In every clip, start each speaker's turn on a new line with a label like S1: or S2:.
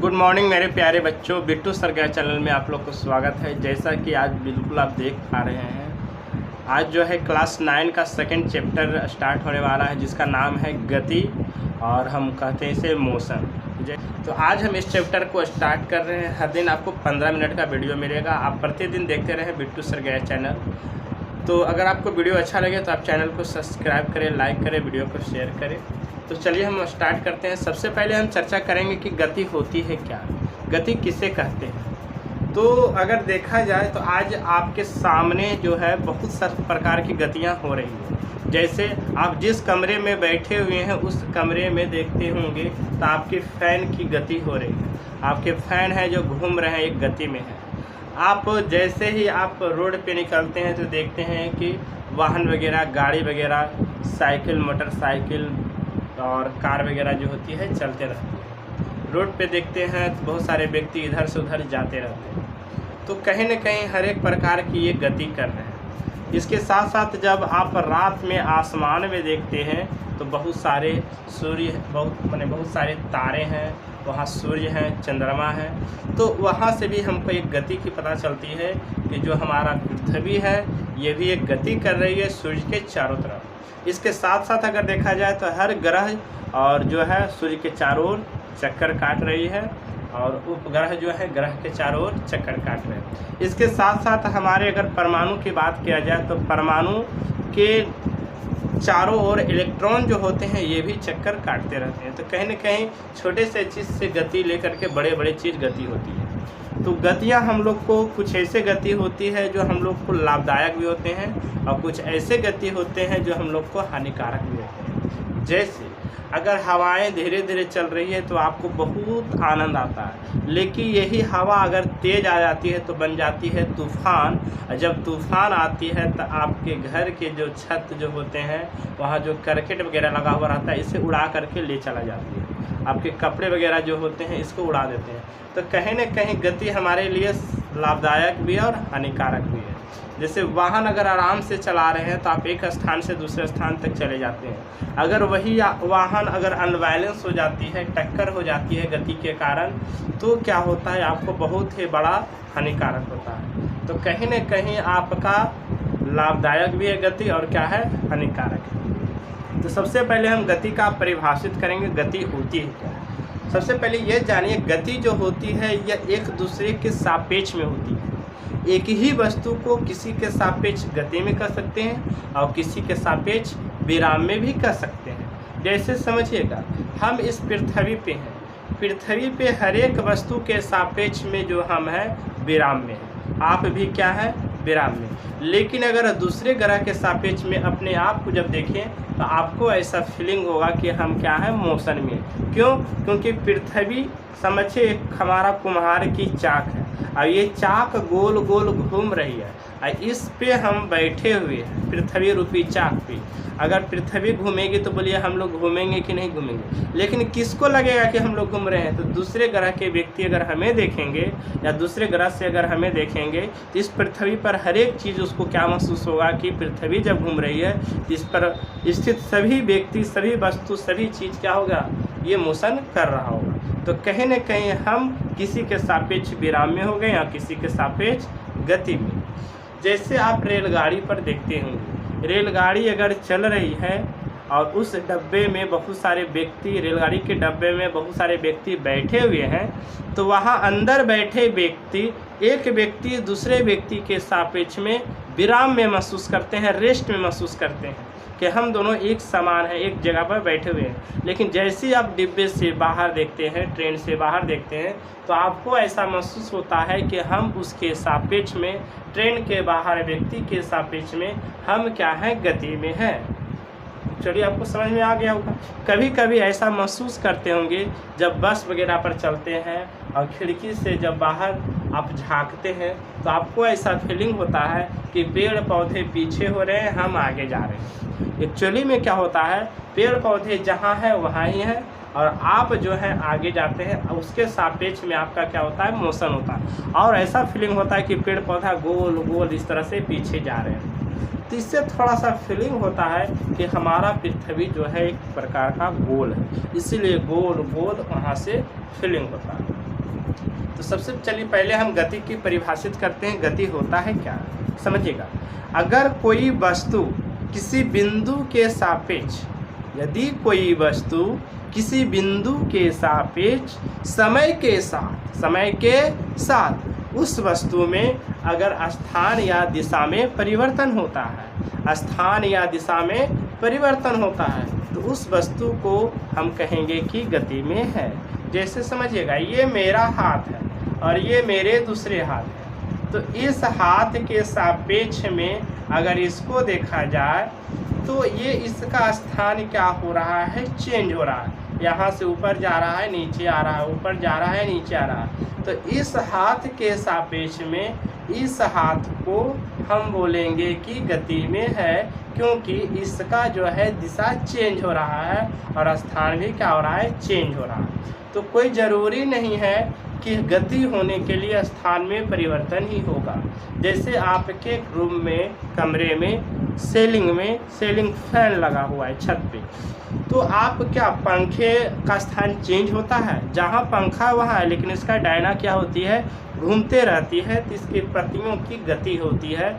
S1: Good morning मेरे प्यारे बच्चों, बिट्टू सर के चैनल में आप लोग को स्वागत है। जैसा कि आज बिल्कुल आप देख पा रहे हैं, आज जो है क्लास 9 का सेकंड चैप्टर स्टार्ट होने वाला है, जिसका नाम है गति और हम कहते हैं इसे मोशन। तो आज हम इस चैप्टर को स्टार्ट कर रहे हैं। हर दिन आपको 15 मिनट का वीडियो मिलेगा। आप प्रतिदिन देखते रहें बिट्टू सर के चैनल। तो अगर आपको वीडियो अच्छा लगे तो आप चैनल को सब्सक्राइब करें, लाइक करें, वीडियो को शेयर करें। तो चलिए हम स्टार्ट करते हैं। सबसे पहले हम चर्चा करेंगे कि गति होती है क्या, गति किसे कहते हैं। तो अगर देखा जाए तो आज आपके सामने जो है बहुत सारे प्रकार की गतियां हो रही हैं। जैसे आप जिस कमरे में बैठे हुए हैं उस कमरे में देखते होंगे तो आपके फ़ैन की गति हो रही है। आपके फ़ैन है जो घूम रहे हैं, एक गति में है। आप जैसे ही आप रोड पे निकलते हैं तो देखते हैं कि वाहन वगैरह, गाड़ी वगैरह, साइकिल, मोटरसाइकिल और कार वगैरह जो होती है चलते रहती है। रोड पे देखते हैं तो बहुत सारे व्यक्ति इधर से उधर जाते रहते हैं। तो कहीं न कहीं हर एक प्रकार की ये गति कर रहे हैं। इसके साथ साथ जब आप रात में आसमान में देखते हैं तो बहुत सारे सूर्य, बहुत सारे तारे हैं, वहाँ सूर्य हैं, चंद्रमा है। तो वहाँ से भी हमको एक गति की पता चलती है कि जो हमारा पृथ्वी है ये भी एक गति कर रही है सूर्य के चारों तरफ। इसके साथ साथ अगर देखा जाए तो हर ग्रह और जो है सूर्य के चारों ओर चक्कर काट रही है और उपग्रह जो है ग्रह के चारों ओर चक्कर काट रहे हैं। इसके साथ साथ हमारे अगर परमाणु की बात किया जाए तो परमाणु के चारों ओर इलेक्ट्रॉन जो होते हैं ये भी चक्कर काटते रहते हैं। तो कहीं न कहीं छोटे से चीज़ से गति लेकर के बड़े बड़े चीज़ गति होती है। तो गतियाँ हम लोग को कुछ ऐसे गति होती है जो हम लोग को लाभदायक भी होते हैं और कुछ ऐसे गति होते हैं जो हम लोग को हानिकारक भी होते हैं। जैसे अगर हवाएं धीरे धीरे चल रही है तो आपको बहुत आनंद आता है, लेकिन यही हवा अगर तेज़ आ जाती है तो बन जाती है तूफ़ान। जब तूफ़ान आती है तो आपके घर के जो छत जो होते हैं वहाँ जो करकट वगैरह लगा हुआ रहता है इसे उड़ा करके ले चला जाती है। आपके कपड़े वगैरह जो होते हैं इसको उड़ा देते हैं। तो कहीं न कहीं गति हमारे लिए लाभदायक भी है और हानिकारक भी है। जैसे वाहन अगर आराम से चला रहे हैं तो आप एक स्थान से दूसरे स्थान तक चले जाते हैं। अगर वही वाहन अगर अनबैलेंस हो जाती है, टक्कर हो जाती है गति के कारण, तो क्या होता है, आपको बहुत ही बड़ा हानिकारक होता है। तो कहीं न कहीं आपका लाभदायक भी है गति और क्या है, हानिकारक है। तो सबसे पहले हम गति का परिभाषित करेंगे, गति होती है क्या। सबसे पहले ये जानिए, गति जो होती है यह एक दूसरे के सापेक्ष में होती है। एक ही वस्तु को किसी के सापेक्ष गति में कर सकते हैं और किसी के सापेक्ष विराम में भी कर सकते हैं। जैसे समझिएगा, हम इस पृथ्वी पे हैं, पृथ्वी पे हर एक वस्तु के सापेक्ष में जो हम हैं विराम में हैं। आप भी क्या है, विराम में। लेकिन अगर दूसरे ग्रह के सापेक्ष में अपने आप को जब देखें तो आपको ऐसा फीलिंग होगा कि हम क्या है, मोशन में। क्यों? क्योंकि पृथ्वी समझिए एक हमारा कुम्हार की चाक है और ये चाक गोल गोल घूम रही है और इस पे हम बैठे हुए हैं, पृथ्वी रूपी चाक पे। अगर पृथ्वी घूमेगी तो बोलिए हम लोग घूमेंगे कि नहीं घूमेंगे। लेकिन किसको लगेगा कि हम लोग घूम रहे हैं? तो दूसरे ग्रह के व्यक्ति अगर हमें देखेंगे या दूसरे ग्रह से अगर हमें देखेंगे तो इस पृथ्वी पर हर एक चीज़ उसको क्या महसूस होगा कि पृथ्वी जब घूम रही है तो इस पर स्थित सभी व्यक्ति, सभी वस्तु, सभी चीज़ क्या होगा, ये मोशन कर रहा होगा। तो कहीं न कहीं हम किसी के सापेक्ष विराम में हो गए या किसी के सापेक्ष गति में। जैसे आप रेलगाड़ी पर देखते होंगे, रेलगाड़ी अगर चल रही है और उस डब्बे में बहुत सारे व्यक्ति, रेलगाड़ी के डब्बे में बहुत सारे व्यक्ति बैठे हुए हैं, तो वहाँ अंदर बैठे व्यक्ति, एक व्यक्ति दूसरे व्यक्ति के सापेक्ष में विराम में महसूस करते हैं, रेस्ट में महसूस करते हैं कि हम दोनों एक समान हैं, एक जगह पर बैठे हुए हैं। लेकिन जैसे ही आप डिब्बे से बाहर देखते हैं, ट्रेन से बाहर देखते हैं, तो आपको ऐसा महसूस होता है कि हम उसके सापेक्ष में, ट्रेन के बाहर व्यक्ति के सापेक्ष में हम क्या हैं, गति में हैं। चलिए आपको समझ में आ गया होगा। कभी कभी ऐसा महसूस करते होंगे जब बस वगैरह पर चलते हैं और खिड़की से जब बाहर आप झांकते हैं तो आपको ऐसा फीलिंग होता है कि पेड़ पौधे पीछे हो रहे हैं, हम आगे जा रहे हैं। एक्चुअली में क्या होता है, पेड़ पौधे जहाँ हैं वहाँ ही हैं और आप जो है आगे जाते हैं, उसके सापेक्ष में आपका क्या होता है, मोशन होता है। और ऐसा फीलिंग होता है कि पेड़ पौधा गोल गोल इस तरह से पीछे जा रहे हैं। तो इससे थोड़ा सा फीलिंग होता है कि हमारा पृथ्वी जो है एक प्रकार का गोल है, इसीलिए गोल गोल वहाँ से फीलिंग होता है। तो सबसे चलिए पहले हम गति की परिभाषित करते हैं। गति होता है क्या, समझिएगा। अगर कोई वस्तु किसी बिंदु के सापेक्ष, यदि कोई वस्तु किसी बिंदु के सापेक्ष समय के साथ उस वस्तु में अगर स्थान या दिशा में परिवर्तन होता है, स्थान या दिशा में परिवर्तन होता है, तो उस वस्तु को हम कहेंगे कि गति में है। जैसे समझिएगा, ये मेरा हाथ है और ये मेरे दूसरे हाथ है, तो इस हाथ के सापेक्ष में अगर इसको देखा जाए तो ये इसका स्थान क्या हो रहा है, चेंज हो रहा है। यहाँ से ऊपर जा रहा है, नीचे आ रहा है, ऊपर जा रहा है, नीचे आ रहा है। तो इस हाथ के सापेक्ष में इस हाथ को हम बोलेंगे कि गति में है, क्योंकि इसका जो है दिशा चेंज हो रहा है और स्थान भी क्या हो रहा है, चेंज हो रहा है। तो कोई ज़रूरी नहीं है कि गति होने के लिए स्थान में परिवर्तन ही होगा। जैसे आपके रूम में, कमरे में सीलिंग फैन लगा हुआ है छत पे, तो आप क्या पंखे का स्थान चेंज होता है, जहाँ पंखा वहाँ है, लेकिन इसका डायना क्या होती है, घूमते रहती है, तो इसकी पत्तियों की गति होती है।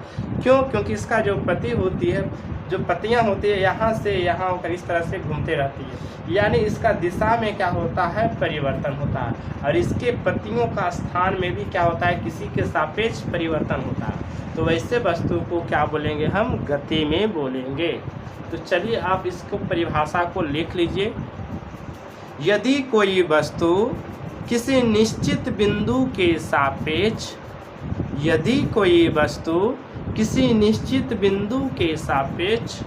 S1: क्यों? क्योंकि इसका जो पत्ती होती है, जो पत्तियाँ होती है, यहाँ से यहाँ होकर इस तरह से घूमते रहती है, यानी इसका दिशा में क्या होता है, परिवर्तन होता है। और इसके पत्तियों का स्थान में भी क्या होता है, किसी के सापेक्ष परिवर्तन होता है। तो वैसे वस्तु को क्या बोलेंगे, हम गति में बोलेंगे। तो चलिए आप इसको परिभाषा को लिख लीजिए। यदि कोई वस्तु किसी निश्चित बिंदु के सापेक्ष, यदि कोई वस्तु किसी निश्चित बिंदु के सापेक्ष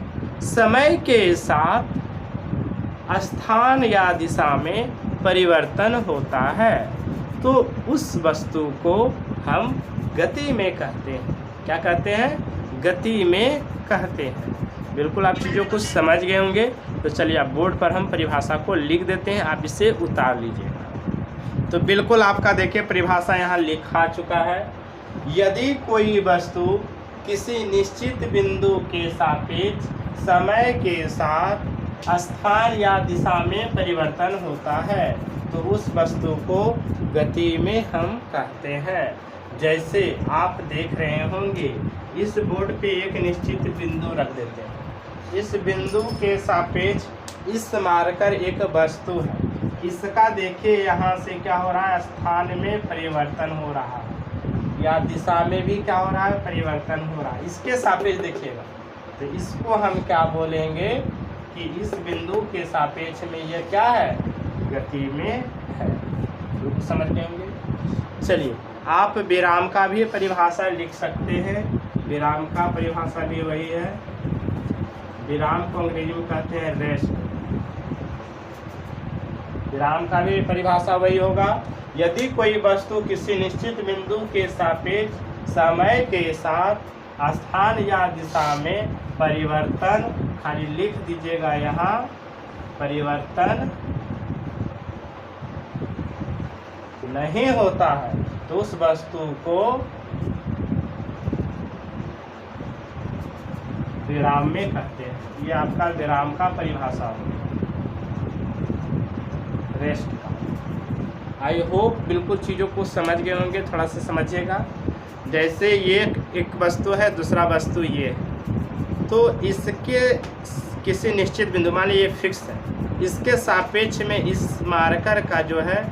S1: समय के साथ स्थान या दिशा में परिवर्तन होता है, तो उस वस्तु को हम गति में कहते हैं। क्या कहते हैं, गति में कहते हैं। बिल्कुल आप चीज़ों को समझ गए होंगे। तो चलिए आप बोर्ड पर हम परिभाषा को लिख देते हैं, आप इसे उतार लीजिएगा। तो बिल्कुल आपका देखिए परिभाषा यहाँ लिखा चुका है। यदि कोई वस्तु किसी निश्चित बिंदु के सापेक्ष समय के साथ स्थान या दिशा में परिवर्तन होता है, तो उस वस्तु को गति में हम कहते हैं। जैसे आप देख रहे होंगे, इस बोर्ड पे एक निश्चित बिंदु रख देते हैं। इस बिंदु के सापेक्ष इस मार्कर एक वस्तु है, इसका देखिए यहाँ से क्या हो रहा है, स्थान में परिवर्तन हो रहा है या दिशा में भी क्या हो रहा है, परिवर्तन हो रहा है। इसके सापेक्ष देखिएगा, तो इसको हम क्या बोलेंगे कि इस बिंदु के सापेक्ष में ये क्या है, गति में है। तो समझ गए होंगे। चलिए आप विराम का भी परिभाषा लिख सकते हैं। विराम का परिभाषा भी वही है। विराम को अंग्रेजी में कहते हैं रेस्ट। विराम का भी परिभाषा वही होगा। यदि कोई वस्तु किसी निश्चित बिंदु के सापेक्ष समय के साथ स्थान या दिशा में परिवर्तन, खाली लिख दीजिएगा यहाँ, परिवर्तन नहीं होता है, तो उस वस्तु को विराम में कहते हैं। ये आपका विराम का परिभाषा होगा, रेस्ट का। आई होप बिल्कुल चीज़ों को समझ गए होंगे। थोड़ा सा समझिएगा। जैसे ये एक वस्तु है, दूसरा वस्तु ये है, तो इसके किसी निश्चित बिंदु, मान लीजिए ये फिक्स है, इसके सापेक्ष में इस मार्कर का जो है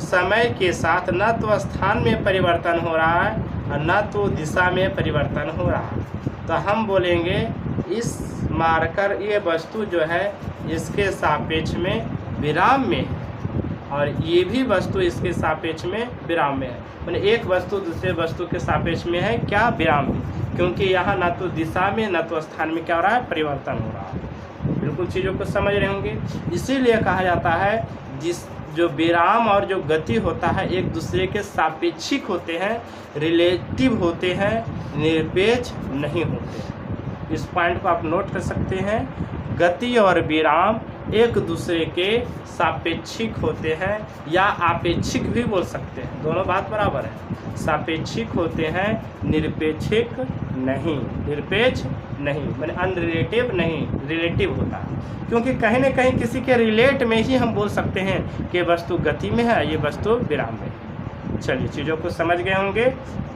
S1: समय के साथ न तो स्थान में परिवर्तन हो रहा है और न तो दिशा में परिवर्तन हो रहा है, तो हम बोलेंगे इस मार्कर, ये वस्तु जो है इसके सापेक्ष में विराम में है और ये भी वस्तु इसके सापेक्ष में विराम में है। मैंने एक वस्तु दूसरे वस्तु के सापेक्ष में है क्या, विराम में, क्योंकि यहाँ न तो दिशा में न तो स्थान में क्या हो रहा है, परिवर्तन हो रहा है। बिल्कुल चीज़ों को समझ रहे होंगे। इसीलिए कहा जाता है जो विराम और जो गति होता है एक दूसरे के सापेक्षिक होते हैं, रिलेटिव होते हैं, निरपेक्ष नहीं होते। इस पॉइंट को आप नोट कर सकते हैं। गति और विराम एक दूसरे के सापेक्षिक होते हैं या आपेक्षिक भी बोल सकते हैं, दोनों बात बराबर है। सापेक्षिक होते हैं, निरपेक्षिक नहीं, निरपेक्ष नहीं, मैंने अनरिलेटिव नहीं, रिलेटिव होता है। क्योंकि कहीं न कहीं किसी के रिलेट में ही हम बोल सकते हैं कि वस्तु गति में है, ये वस्तु विराम में है। चलिए चीज़ों को समझ गए होंगे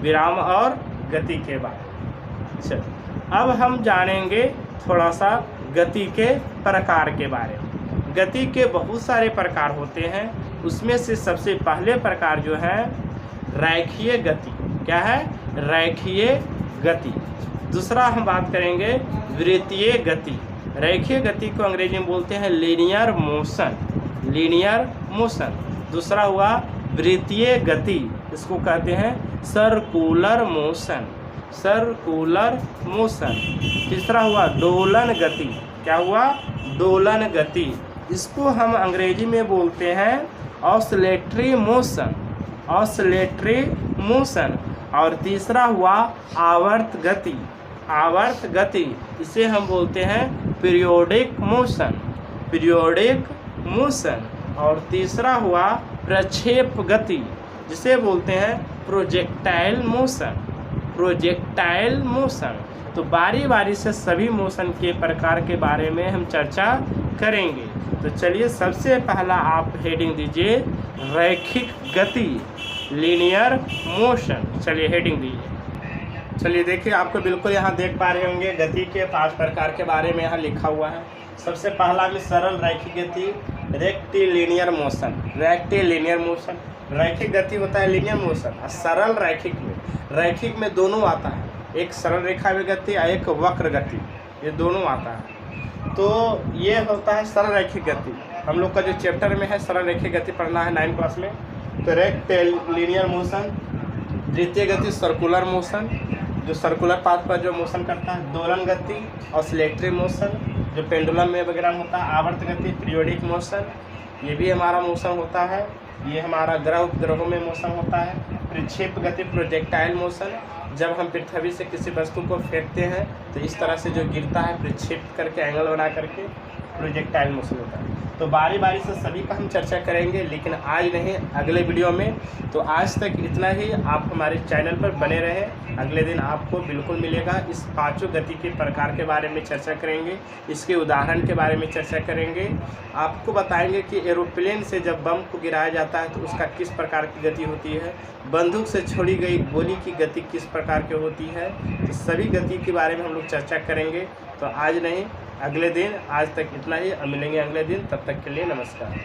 S1: विराम और गति के बारे में। चलिए अब हम जानेंगे थोड़ा सा गति के प्रकार के बारे में। गति के बहुत सारे प्रकार होते हैं, उसमें से सबसे पहले प्रकार जो है रैखीय गति। क्या है? रैखीय गति। दूसरा हम बात करेंगे वृत्तीय गति। रैखीय गति को अंग्रेजी में बोलते हैं लीनियर मोशन, लीनियर मोशन। दूसरा हुआ वृत्तीय गति, इसको कहते हैं सर्कुलर मोशन, सर्कुलर मोशन। तीसरा हुआ दोलन गति। क्या हुआ? दोलन गति। इसको हम अंग्रेजी में बोलते हैं ऑसिलेटरी मोशन, ऑसिलेटरी मोशन। और तीसरा हुआ आवर्त गति, आवर्त गति। इसे हम बोलते हैं पीरियोडिक मोशन, पीरियोडिक मोशन। और तीसरा हुआ प्रक्षेप गति, जिसे बोलते हैं प्रोजेक्टाइल मोशन, प्रोजेक्टाइल मोशन। तो बारी बारी से सभी मोशन के प्रकार के बारे में हम चर्चा करेंगे। तो चलिए सबसे पहला आप हेडिंग दीजिए रैखिक गति, लीनियर मोशन। चलिए हेडिंग दीजिए। चलिए देखिए, आपको बिल्कुल यहाँ देख पा रहे होंगे गति के 5 प्रकार के बारे में यहाँ लिखा हुआ है। सबसे पहला में सरल रैखिक गति, रेक्टिलिनियर मोशन, रेक्टिलिनियर मोशन। रैखिक गति होता है लीनियर मोशन, और सरल रैखिक में दोनों आता है, एक सरल रेखा में गति और एक वक्र गति, ये दोनों आता है। तो ये होता है सरल रैखिक गति। हम लोग का जो चैप्टर में है सरल रैखिक गति पढ़ना है 9 क्लास में। तो रेक्टिलिनियर मोशन, द्वितीय गति सर्कुलर मोशन, जो सर्कुलर पाथ पर जो मोशन करता है, दोलन गति, ऑसिलेटरी मोशन, जो पेंडुलम में वगैरह होता है, आवर्त गति, पीरियोडिक मोशन, ये भी हमारा मोशन होता है। ये हमारा ग्रह उपग्रहों में मोशन होता है। प्रक्षेप गति, प्रोजेक्टाइल मोशन, जब हम पृथ्वी से किसी वस्तु को फेंकते हैं तो इस तरह से जो गिरता है प्रक्षेप करके एंगल बना करके, प्रोजेक्टाइल मोशन होता है। तो बारी बारी से सभी का हम चर्चा करेंगे, लेकिन आज नहीं, अगले वीडियो में। तो आज तक इतना ही। आप हमारे चैनल पर बने रहें, अगले दिन आपको बिल्कुल मिलेगा। इस 5 गति के प्रकार के बारे में चर्चा करेंगे, इसके उदाहरण के बारे में चर्चा करेंगे। आपको बताएंगे कि एरोप्लेन से जब बम को गिराया जाता है तो उसका किस प्रकार की गति होती है, बंदूक से छोड़ी गई गोली की गति किस प्रकार की होती है। तो सभी गति के बारे में हम लोग चर्चा करेंगे। तो आज नहीं, अगले दिन। आज तक इतना ही, अब मिलेंगे अगले दिन, तब तक के लिए नमस्कार।